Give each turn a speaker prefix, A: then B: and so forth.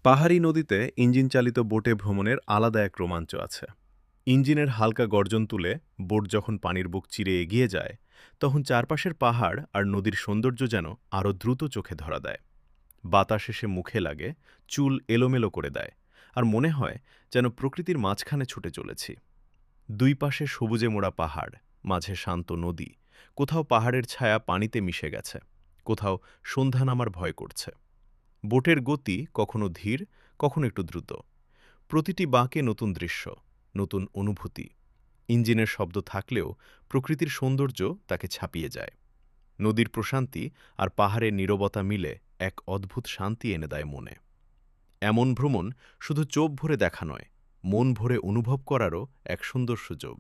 A: পাহাড়ি নদীতে ইঞ্জিন চালিত বোটে ভ্রমণের আলাদা এক রোমাঞ্চ আছে। ইঞ্জিনের হালকা গর্জন তুলে বোট যখন পানির বুক চিরে এগিয়ে যায়, তখন চারপাশের পাহাড় আর নদীর সৌন্দর্য যেন আরও দ্রুত চোখে ধরা দেয়। বাতাস এসে মুখে লাগে, চুল এলোমেলো করে দেয়, আর মনে হয় যেন প্রকৃতির মাঝখানে ছুটে চলেছি। দুই পাশে সবুজে মোড়া পাহাড়, মাঝে শান্ত নদী, কোথাও পাহাড়ের ছায়া পানিতে মিশে গেছে, কোথাও সন্ধ্যা নামার ভয় করছে। বোটের গতি কখনো ধীর, কখনো একটু দ্রুত। প্রতিটি বাঁকে নতুন দৃশ্য, নতুন অনুভূতি। ইঞ্জিনের শব্দ থাকলেও প্রকৃতির সৌন্দর্য তাকে ছাপিয়ে যায়। নদীর প্রশান্তি আর পাহাড়ের নীরবতা মিলে এক অদ্ভুত শান্তি এনে দেয় মনে। এমন ভ্রমণ শুধু চোখ ভরে দেখা নয়, মন ভরে অনুভব করারও এক সুন্দর সুযোগ।